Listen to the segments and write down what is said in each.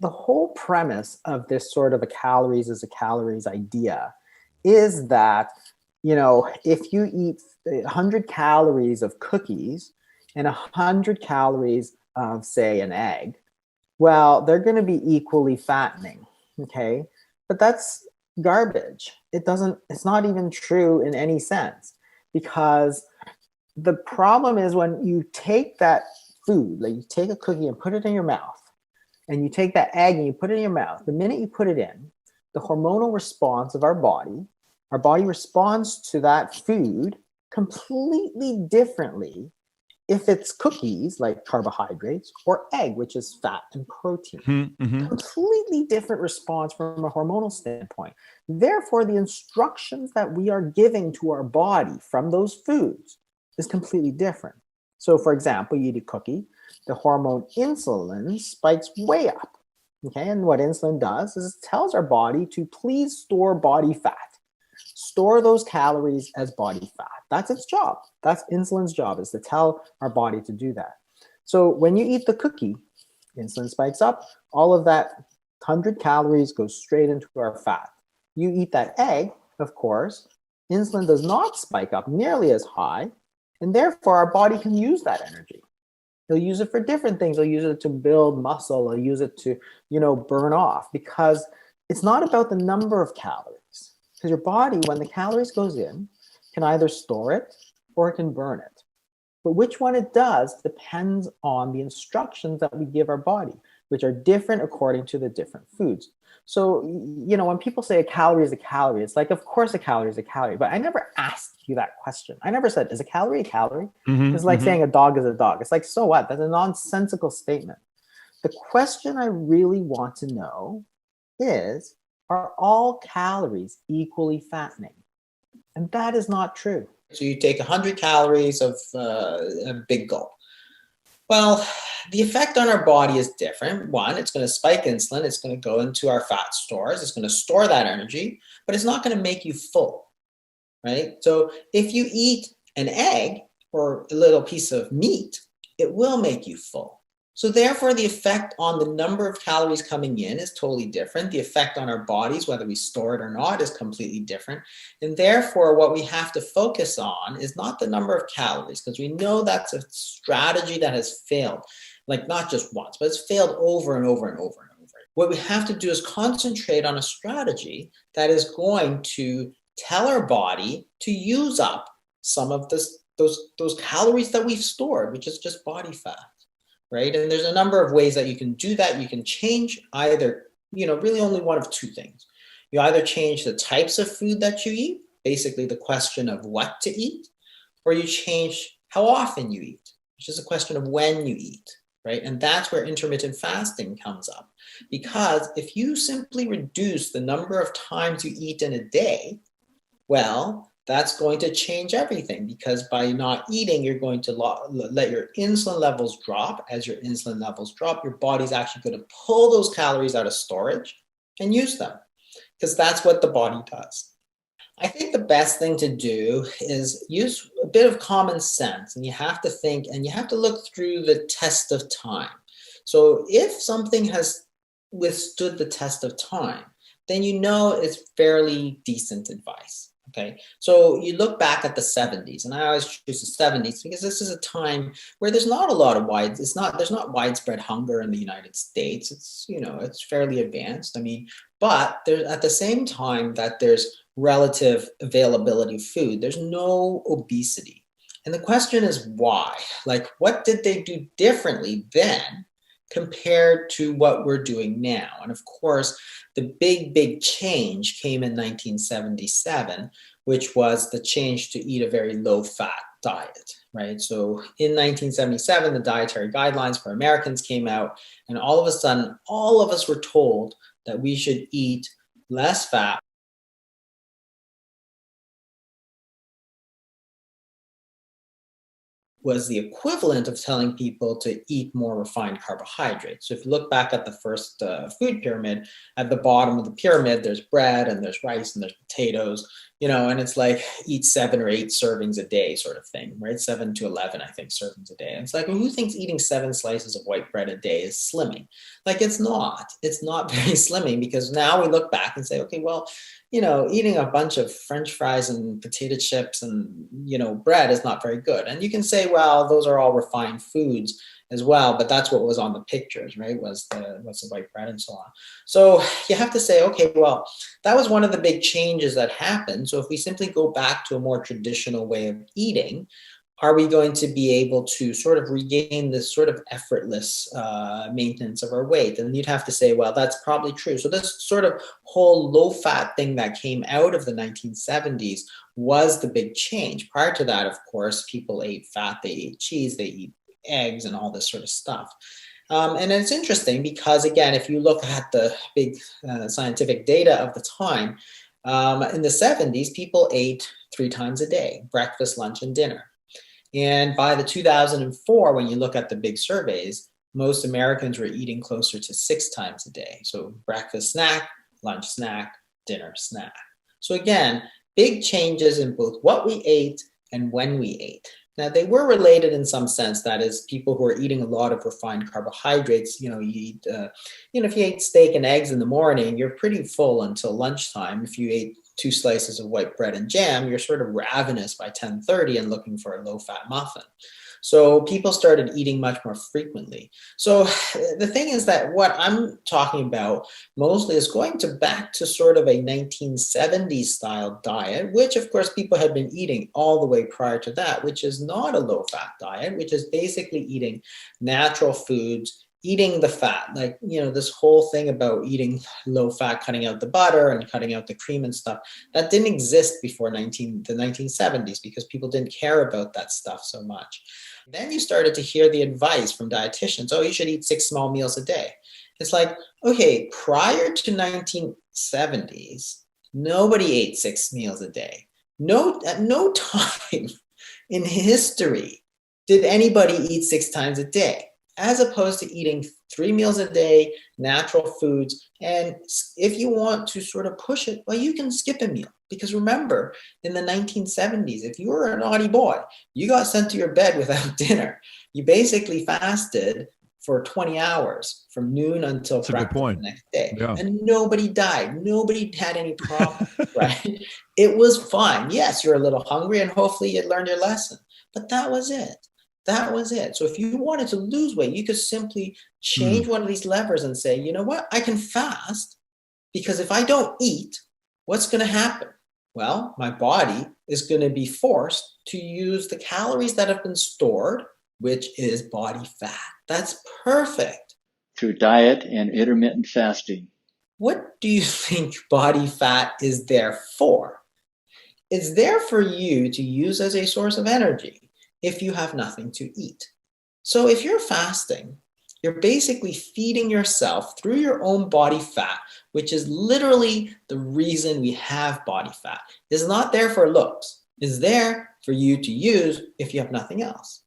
the whole premise of this sort of a calories is a calories idea is that, if you eat 100 calories of cookies and 100 calories of, say, an egg, well, they're going to be equally fattening, okay? But that's garbage. It's not even true in any sense, because the problem is when you take that food, like you take a cookie and put it in your mouth, and you take that egg and you put it in your mouth, the minute you put it in, the hormonal response of our body responds to that food completely differently if it's cookies, like carbohydrates, or egg, which is fat and protein. Mm-hmm. Completely different response from a hormonal standpoint. Therefore, the instructions that we are giving to our body from those foods is completely different. So, for example, you eat a cookie, the hormone insulin spikes way up. Okay, and what insulin does is it tells our body to please store body fat. Store those calories as body fat. That's its job. That's insulin's job, is to tell our body to do that. So when you eat the cookie, insulin spikes up, all of that 100 calories goes straight into our fat. You eat that egg, of course, insulin does not spike up nearly as high, and therefore our body can use that energy. They'll use it for different things. They'll use it to build muscle. They'll use it to, burn off, because it's not about the number of calories. Because your body, when the calories goes in, can either store it or it can burn it. But which one it does depends on the instructions that we give our body, which are different according to the different foods. So, when people say a calorie is a calorie, it's like, of course a calorie is a calorie, but I never asked you that question. I never said, is a calorie a calorie? Mm-hmm. It's like Mm-hmm. saying a dog is a dog. It's like, so what? That's a nonsensical statement. The question I really want to know is, are all calories equally fattening? And that is not true. So you take 100 calories of a big gulp. Well, the effect on our body is different. One, it's going to spike insulin. It's going to go into our fat stores. It's going to store that energy, but it's not going to make you full, right? So if you eat an egg or a little piece of meat, it will make you full. So therefore, the effect on the number of calories coming in is totally different. The effect on our bodies, whether we store it or not, is completely different. And therefore, what we have to focus on is not the number of calories, because we know that's a strategy that has failed, like not just once, but it's failed over and over and over and over. What we have to do is concentrate on a strategy that is going to tell our body to use up some of those calories that we've stored, which is just body fat. Right? And there's a number of ways that you can do that. You can change either, really only one of two things. You either change the types of food that you eat, basically the question of what to eat, or you change how often you eat, which is a question of when you eat, right? And that's where intermittent fasting comes up. Because if you simply reduce the number of times you eat in a day, well, that's going to change everything, because by not eating, you're going to let your insulin levels drop. As your insulin levels drop, your body's actually going to pull those calories out of storage and use them, because that's what the body does. I think the best thing to do is use a bit of common sense, and you have to think and you have to look through the test of time. So if something has withstood the test of time, then it's fairly decent advice. Okay, so you look back at the 70s, and I always choose the 70s because this is a time where there's not a lot of there's not widespread hunger in the United States. It's, it's fairly advanced. But there's, at the same time that there's relative availability of food, there's no obesity. And the question is why? Like, what did they do differently then compared to what we're doing now? And of course, the big change came in 1977, which was the change to eat a very low-fat diet, right? So in 1977, the dietary guidelines for Americans came out, and all of a sudden, all of us were told that we should eat less fat. Was the equivalent of telling people to eat more refined carbohydrates. So if you look back at the first food pyramid, at the bottom of the pyramid, there's bread and there's rice and there's potatoes. and it's like eat 7 or 8 servings a day sort of thing, right? 7 to 11, I think, servings a day. And it's like, well, who thinks eating 7 slices of white bread a day is slimming? Like, it's not very slimming, because now we look back and say, okay, well, eating a bunch of French fries and potato chips and, bread is not very good. And you can say, well, those are all refined foods as well, but that's what was on the pictures, right? Was the white bread and so on. So you have to say, okay, well, that was one of the big changes that happened. So if we simply go back to a more traditional way of eating, are we going to be able to sort of regain this sort of effortless maintenance of our weight? And you'd have to say, well, that's probably true. So this sort of whole low-fat thing that came out of the 1970s was the big change. Prior to that, of course, people ate fat, they ate cheese, they eat eggs and all this sort of stuff. And it's interesting because, again, if you look at the big scientific data of the time, in the 70s, people ate 3 times a day, breakfast, lunch, and dinner. And by the 2004, when you look at the big surveys, most Americans were eating closer to 6 times a day. So breakfast snack, lunch snack, dinner snack. So again, big changes in both what we ate and when we ate. Now, they were related in some sense. That is, people who are eating a lot of refined carbohydrates, you eat, if you ate steak and eggs in the morning, you're pretty full until lunchtime. If you ate 2 slices of white bread and jam, you're sort of ravenous by 10:30 and looking for a low-fat muffin. So people started eating much more frequently. So the thing is that what I'm talking about mostly is going back to sort of a 1970s style diet, which of course people had been eating all the way prior to that, which is not a low-fat diet, which is basically eating natural foods, eating the fat, like, this whole thing about eating low fat, cutting out the butter and cutting out the cream and stuff, that didn't exist before the 1970s because people didn't care about that stuff so much. Then you started to hear the advice from dietitians, oh, you should eat 6 small meals a day. It's like, okay, prior to 1970s, nobody ate 6 meals a day. At no time in history did anybody eat 6 times a day, as opposed to eating 3 meals a day, natural foods. And if you want to sort of push it, well, you can skip a meal. Because remember, in the 1970s, if you were a naughty boy, you got sent to your bed without dinner. You basically fasted for 20 hours from noon until breakfast the next day. Yeah. And nobody died. Nobody had any problem, right? It was fine. Yes, you're a little hungry and hopefully you learned your lesson. But that was it. That was it. So if you wanted to lose weight, you could simply change one of these levers and say, you know what, I can fast, because if I don't eat, what's going to happen? Well, my body is going to be forced to use the calories that have been stored, which is body fat. That's perfect. Through diet and intermittent fasting. What do you think body fat is there for? It's there for you to use as a source of energy if you have nothing to eat. So if you're fasting, you're basically feeding yourself through your own body fat, which is literally the reason we have body fat. It's not there for looks. It's there for you to use if you have nothing else.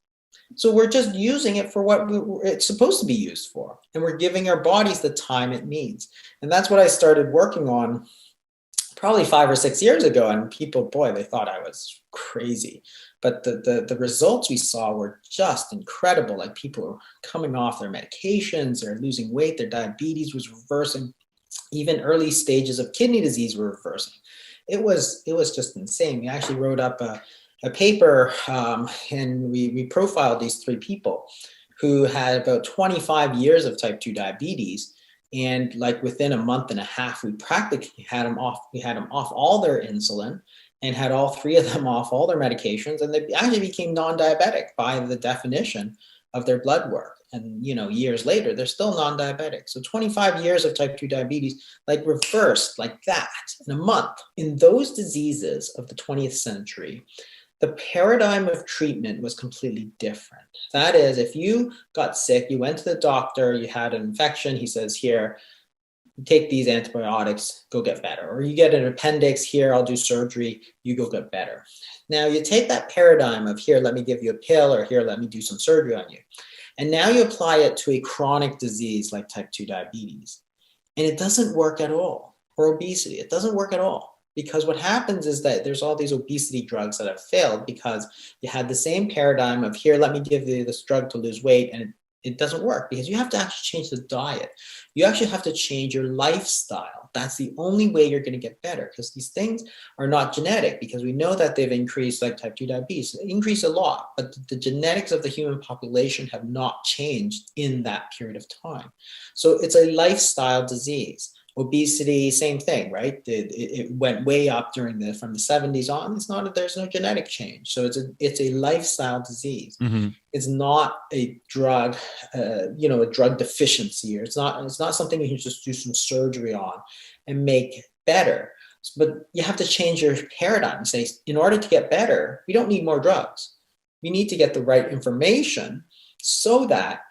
So we're just using it for what it's supposed to be used for. And we're giving our bodies the time it needs. And that's what I started working on probably 5 or 6 years ago. And people, boy, they thought I was crazy. But the results we saw were just incredible. Like, people were coming off their medications, they're losing weight, their diabetes was reversing. Even early stages of kidney disease were reversing. It was just insane. We actually wrote up a paper and we profiled these 3 people who had about 25 years of type 2 diabetes. And like within a month and a half, we practically had them off. We had them off all their insulin and had all 3 of them off all their medications. And they actually became non-diabetic by the definition of their blood work. And, years later, they're still non-diabetic. So 25 years of type 2 diabetes, like, reversed like that in a month. In those diseases of the 20th century, the paradigm of treatment was completely different. That is, if you got sick, you went to the doctor, you had an infection, he says, here, take these antibiotics, go get better. Or you get an appendix, here, I'll do surgery, you go get better. Now you take that paradigm of, here, let me give you a pill, or here, let me do some surgery on you. And now you apply it to a chronic disease like type 2 diabetes. And it doesn't work at all. Or obesity, it doesn't work at all. Because what happens is that there's all these obesity drugs that have failed because you had the same paradigm of, here, let me give you this drug to lose weight, and it doesn't work because you have to actually change the diet. You actually have to change your lifestyle. That's the only way you're going to get better, because these things are not genetic, because we know that they've increased, like type 2 diabetes, increased a lot, but the genetics of the human population have not changed in that period of time. So it's a lifestyle disease. Obesity, same thing, right? It went way up from the 70s on. There's no genetic change. So it's a lifestyle disease. Mm-hmm. It's not a drug, a drug deficiency, or it's not something you can just do some surgery on and make better. But you have to change your paradigm and say, in order to get better, we don't need more drugs. We need to get the right information so that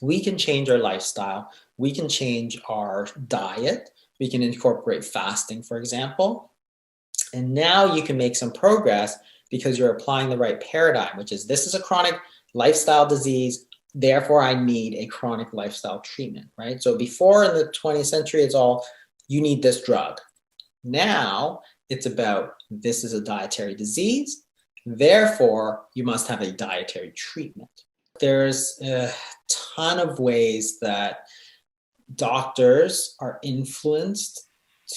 we can change our lifestyle. We can change our diet. We can incorporate fasting, for example. And now you can make some progress because you're applying the right paradigm, which is, this is a chronic lifestyle disease. Therefore, I need a chronic lifestyle treatment, right? So before, in the 20th century, it's all, you need this drug. Now it's about, this is a dietary disease. Therefore, you must have a dietary treatment. There's a ton of ways that doctors are influenced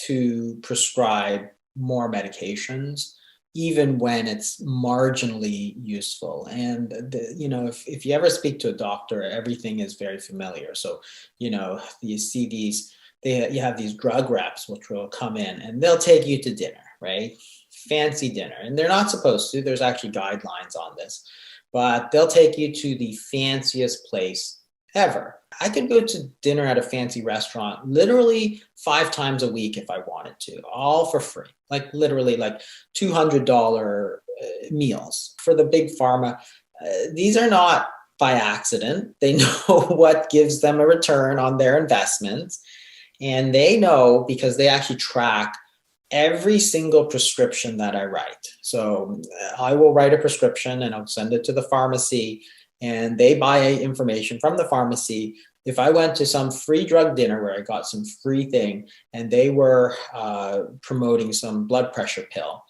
to prescribe more medications, even when it's marginally useful. And if you ever speak to a doctor, everything is very familiar. So you see you have these drug reps which will come in and they'll take you to dinner, right? Fancy dinner, and they're not supposed to. There's actually guidelines on this, but they'll take you to the fanciest place ever. I could go to dinner at a fancy restaurant literally 5 times a week if I wanted to, all for free, like literally like $200 meals. For the big pharma, these are not by accident. They know what gives them a return on their investments. And they know because they actually track every single prescription that I write. So I will write a prescription and I'll send it to the pharmacy, and they buy information from the pharmacy. If I went to some free drug dinner where I got some free thing and they were promoting some blood pressure pill,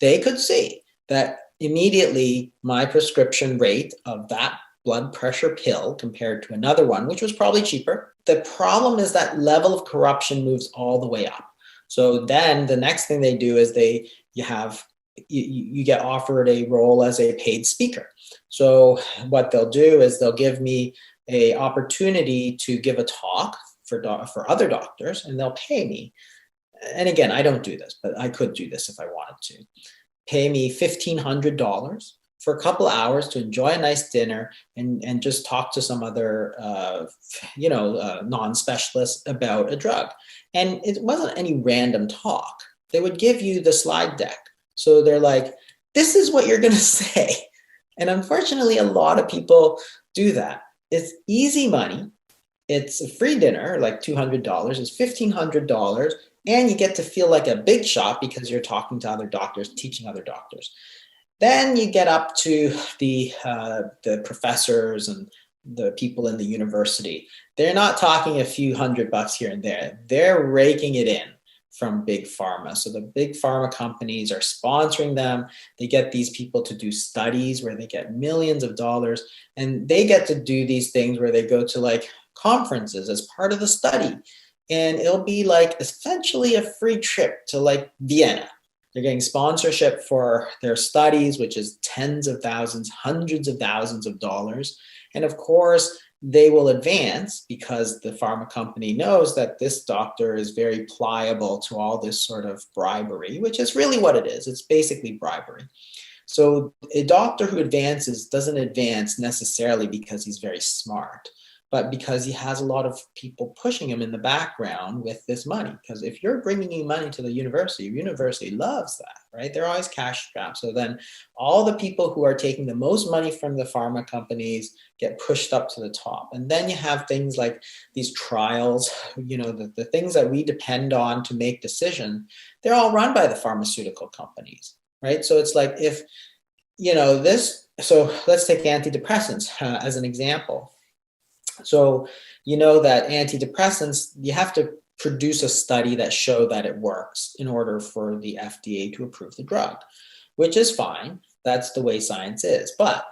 they could see that immediately my prescription rate of that blood pressure pill compared to another one, which was probably cheaper. The problem is that level of corruption moves all the way up. So then the next thing they do is you get offered a role as a paid speaker. So what they'll do is they'll give me an opportunity to give a talk for other doctors, and they'll pay me. And again, I don't do this, but I could do this if I wanted to. Pay me $1,500 for a couple hours to enjoy a nice dinner and just talk to some other non-specialists about a drug. And it wasn't any random talk. They would give you the slide deck. So they're like, this is what you're going to say. And unfortunately, a lot of people do that. It's easy money. It's a free dinner, like $200. It's $1,500. And you get to feel like a big shot because you're talking to other doctors, teaching other doctors. Then you get up to the professors and the people in the university. They're not talking a few $100 here and there. They're raking it in from big pharma. So the big pharma companies are sponsoring them. They get these people to do studies where they get millions of dollars, and they get to do these things where they go to like conferences as part of the study. And it'll be like essentially a free trip to like Vienna. They're getting sponsorship for their studies, which is tens of thousands, hundreds of thousands of dollars. And of course, they will advance because the pharma company knows that this doctor is very pliable to all this sort of bribery, which is really what it is. It's basically bribery. So a doctor who advances doesn't advance necessarily because he's very smart, but because he has a lot of people pushing him in the background with this money. Because if you're bringing in money to the university loves that, right? They're always cash strapped. So then all the people who are taking the most money from the pharma companies get pushed up to the top. And then you have things like these trials, the things that we depend on to make decisions, they're all run by the pharmaceutical companies, right? So it's like so let's take antidepressants as an example. So you know that antidepressants, you have to produce a study that showed that it works in order for the FDA to approve the drug, which is fine. That's the way science is. But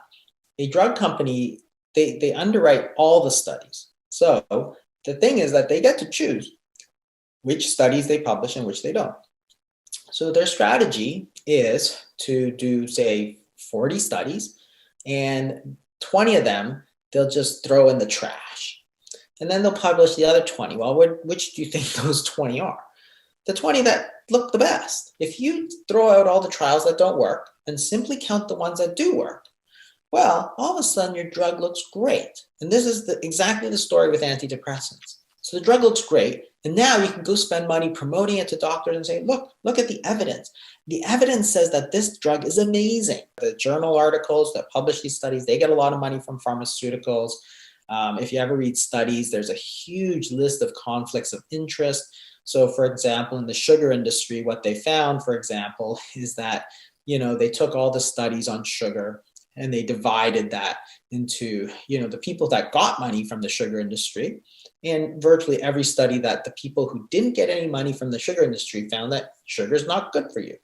a drug company, they underwrite all the studies. So the thing is that they get to choose which studies they publish and which they don't. So their strategy is to do, say, 40 studies, and 20 of them they'll just throw in the trash. And then they'll publish the other 20. Well, which do you think those 20 are? The 20 that look the best. If you throw out all the trials that don't work and simply count the ones that do work, well, all of a sudden your drug looks great. And this is exactly the story with antidepressants. So the drug looks great, and now you can go spend money promoting it to doctors and say, look at the evidence. The evidence says that this drug is amazing. The journal articles that publish these studies, they get a lot of money from pharmaceuticals. If you ever read studies, there's a huge list of conflicts of interest. So for example, in the sugar industry, what they found, for example, is that, they took all the studies on sugar and they divided that into, the people that got money from the sugar industry. And virtually every study that the people who didn't get any money from the sugar industry found that sugar is not good for you.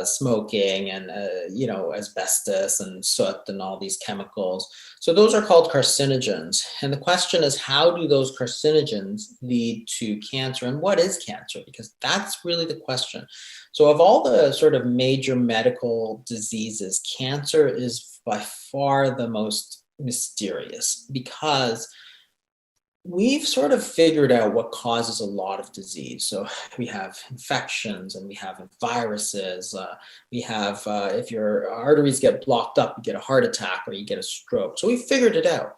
Smoking and, asbestos and soot and all these chemicals. So those are called carcinogens. And the question is, how do those carcinogens lead to cancer, and what is cancer? Because that's really the question. So of all the sort of major medical diseases, cancer is by far the most mysterious, because we've sort of figured out what causes a lot of disease. So we have infections and we have viruses. We have, if your arteries get blocked up, you get a heart attack or you get a stroke. So we figured it out.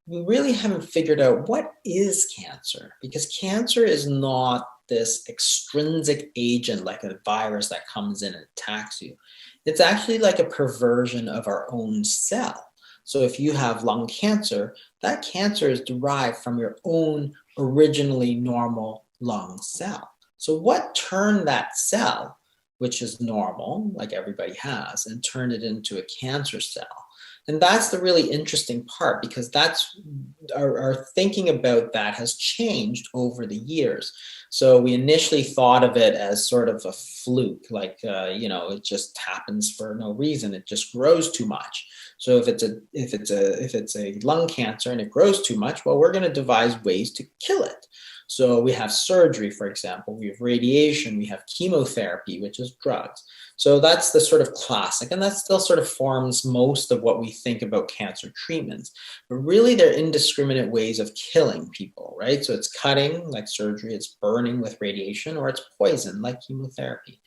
We really haven't figured out what is cancer, because cancer is not this extrinsic agent like a virus that comes in and attacks you. It's actually like a perversion of our own cell. So if you have lung cancer, that cancer is derived from your own originally normal lung cell. So what turned that cell, which is normal, like everybody has, and turned it into a cancer cell? And that's the really interesting part, because that's our thinking about that has changed over the years. So we initially thought of it as sort of a fluke, like, it just happens for no reason. It just grows too much. So if it's a lung cancer and it grows too much, well, we're going to devise ways to kill it. So we have surgery, for example, we have radiation, we have chemotherapy, which is drugs. So that's the sort of classic, and that still sort of forms most of what we think about cancer treatments. But really, they're indiscriminate ways of killing people, right? So it's cutting, like surgery, it's burning with radiation, or it's poison, like chemotherapy.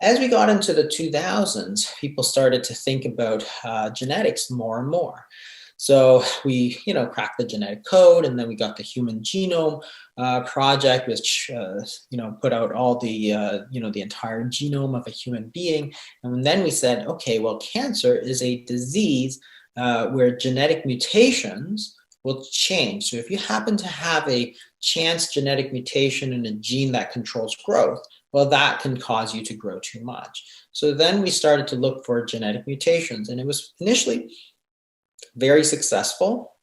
As we got into the 2000s, people started to think about genetics more and more. So we, cracked the genetic code, and then we got the Human Genome Project, which, put out all the, the entire genome of a human being. And then we said, okay, well, cancer is a disease where genetic mutations will change. So if you happen to have a chance genetic mutation in a gene that controls growth, well, that can cause you to grow too much. So then we started to look for genetic mutations, and it was initially very successful.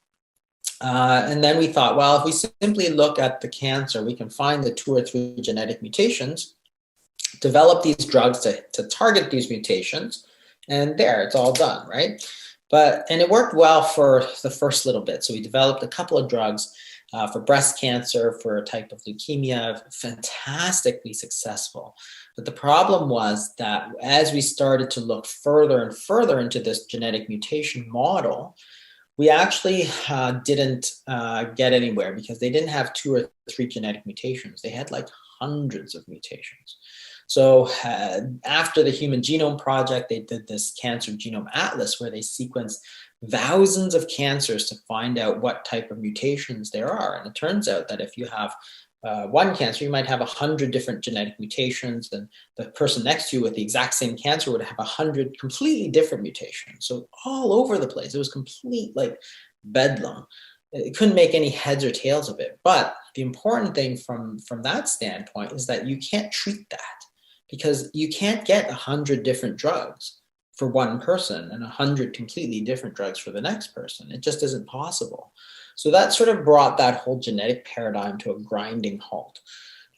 And then we thought, well, if we simply look at the cancer, we can find the 2 or 3 genetic mutations, develop these drugs to target these mutations, and there, it's all done, right? And it worked well for the first little bit. So we developed a couple of drugs for breast cancer, for a type of leukemia, fantastically successful. But the problem was that as we started to look further and further into this genetic mutation model, we actually didn't get anywhere, because they didn't have 2 or 3 genetic mutations. They had like hundreds of mutations. So after the Human Genome Project, they did this Cancer Genome Atlas, where they sequenced thousands of cancers to find out what type of mutations there are. And it turns out that if you have one cancer, you might have 100 different genetic mutations, and the person next to you with the exact same cancer would have 100 completely different mutations. So all over the place. It was complete like bedlam. It couldn't make any heads or tails of it. But the important thing from that standpoint is that you can't treat that, because you can't get 100 different drugs for one person and 100 completely different drugs for the next person. It just isn't possible. So that sort of brought that whole genetic paradigm to a grinding halt.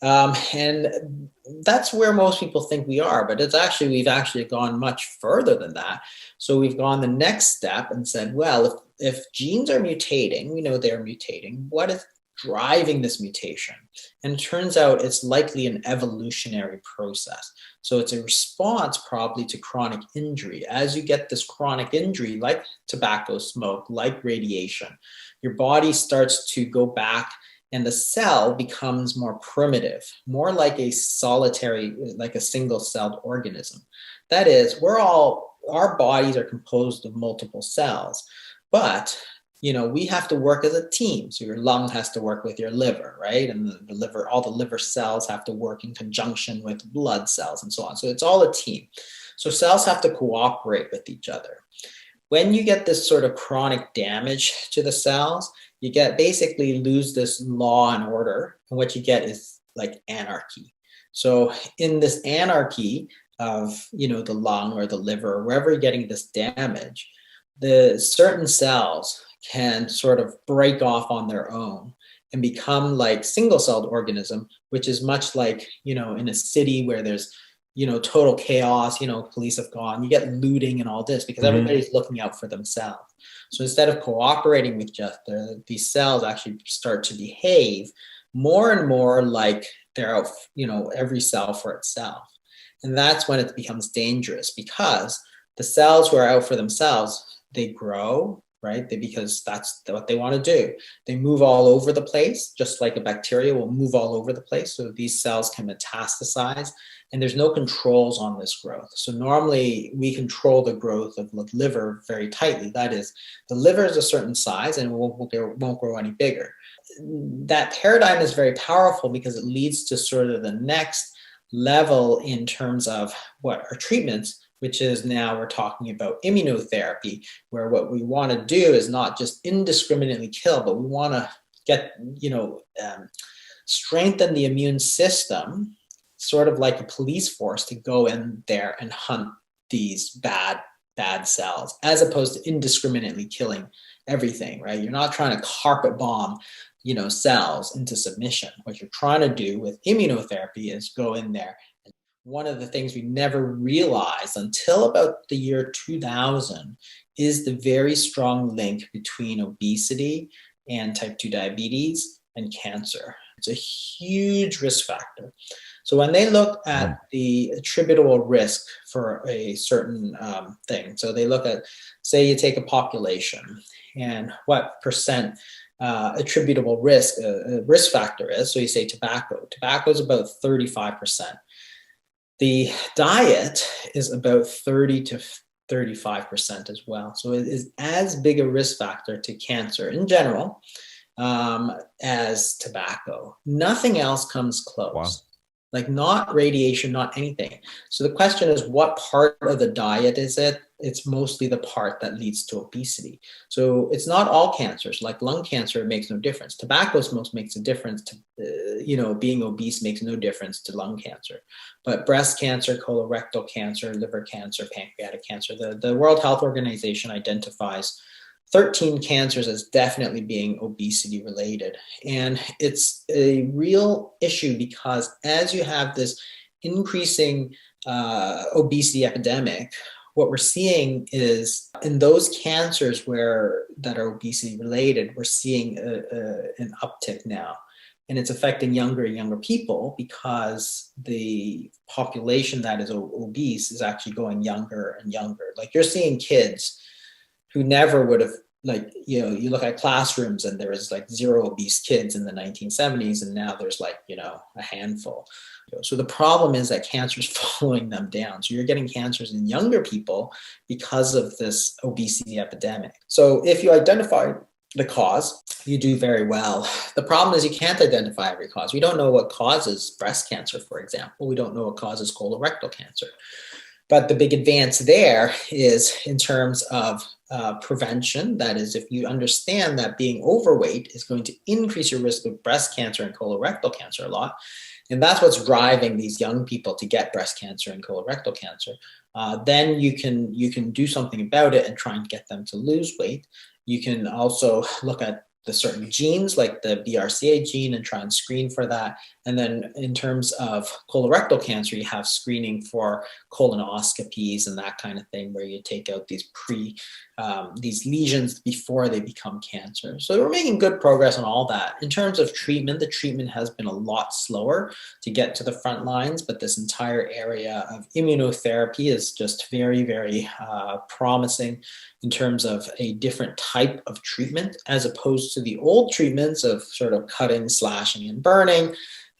And that's where most people think we are, but we've actually gone much further than that. So we've gone the next step and said, well, if genes are mutating, we know they're mutating, what is driving this mutation? And it turns out it's likely an evolutionary process. So it's a response probably to chronic injury. As you get this chronic injury, like tobacco smoke, like radiation, your body starts to go back and the cell becomes more primitive, more like a solitary, like a single-celled organism. That is, our bodies are composed of multiple cells, but we have to work as a team. So your lung has to work with your liver, right? And the liver, all the liver cells have to work in conjunction with blood cells and so on. So it's all a team. So cells have to cooperate with each other. When you get this sort of chronic damage to the cells, you basically lose this law and order, and what you get is like anarchy. So in this anarchy of the lung or the liver, or wherever you're getting this damage, the certain cells can sort of break off on their own and become like single-celled organism, which is much like in a city where there's total chaos, police have gone, you get looting and all this because everybody's looking out for themselves. So instead of cooperating with just these cells actually start to behave more and more like they're out, every cell for itself. And that's when it becomes dangerous because the cells who are out for themselves, they grow, right? Because that's what they want to do. They move all over the place, just like a bacteria will move all over the place. So these cells can metastasize and there's no controls on this growth. So normally we control the growth of the liver very tightly. That is, the liver is a certain size and it won't grow any bigger. That paradigm is very powerful because it leads to sort of the next level in terms of what are treatments, which is now we're talking about immunotherapy, where what we want to do is not just indiscriminately kill, but we want to get, strengthen the immune system, sort of like a police force to go in there and hunt these bad cells, as opposed to indiscriminately killing everything, right? You're not trying to carpet bomb, cells into submission. What you're trying to do with immunotherapy is go in there. One of the things we never realized until about the year 2000 is the very strong link between obesity and type 2 diabetes and cancer. It's a huge risk factor. So when they look at the attributable risk for a certain thing, so they look at, say you take a population and what percent attributable risk factor is. So you say tobacco. Tobacco is about 35%. The diet is about 30 to 35% as well. So it is as big a risk factor to cancer in general as tobacco. Nothing else comes close. Wow. Like not radiation, not anything. So the question is, what part of the diet is it? It's mostly the part that leads to obesity. So it's not all cancers. Like lung cancer, it makes no difference. Tobacco smoke makes a difference to, being obese makes no difference to lung cancer. But breast cancer, colorectal cancer, liver cancer, pancreatic cancer, the World Health Organization identifies 13 cancers as definitely being obesity related. And it's a real issue because as you have this increasing obesity epidemic, what we're seeing is in those cancers that are obesity related, we're seeing an uptick now. And it's affecting younger and younger people because the population that is obese is actually going younger and younger. Like you're seeing kids who never would have, you look at classrooms and there was like 0 obese kids in the 1970s, and now there's a handful. So the problem is that cancer is following them down. So you're getting cancers in younger people because of this obesity epidemic. So if you identify the cause, you do very well. The problem is you can't identify every cause. We don't know what causes breast cancer, for example. We don't know what causes colorectal cancer. But the big advance there is in terms of prevention. That is, if you understand that being overweight is going to increase your risk of breast cancer and colorectal cancer a lot, and that's what's driving these young people to get breast cancer and colorectal cancer, then you can do something about it and try and get them to lose weight. You can also look at the certain genes like the BRCA gene and try and screen for that. And then in terms of colorectal cancer, you have screening for colonoscopies and that kind of thing, where you take out these these lesions before they become cancer. So we're making good progress on all that. In terms of treatment, the treatment has been a lot slower to get to the front lines, but this entire area of immunotherapy is just very, very promising in terms of a different type of treatment, as opposed to the old treatments of sort of cutting, slashing, and burning.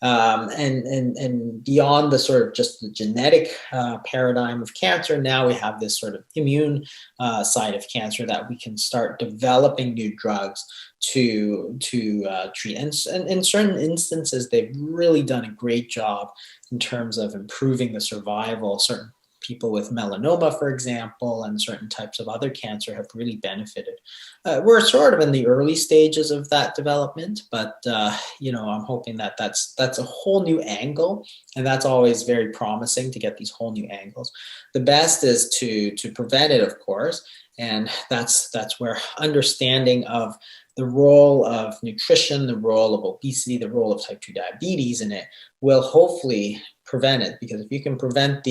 And beyond the sort of just the genetic paradigm of cancer, now we have this sort of immune side of cancer that we can start developing new drugs to treat. And in certain instances, they've really done a great job in terms of improving the survival. Certain people with melanoma, for example, and certain types of other cancer have really benefited. We're sort of in the early stages of that development, but you know, I'm hoping that that's a whole new angle, and that's always very promising to get these whole new angles. The best is to prevent it, of course, and that's where understanding of the role of nutrition, the role of obesity, the role of type 2 diabetes in it will hopefully prevent it. Because if you can prevent the,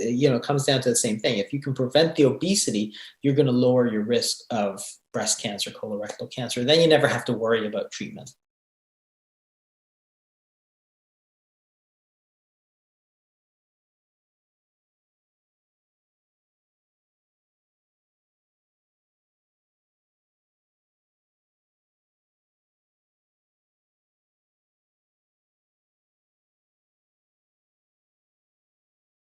you know, it comes down to the same thing. If you can prevent the obesity, you're going to lower your risk of breast cancer, colorectal cancer. Then you never have to worry about treatment.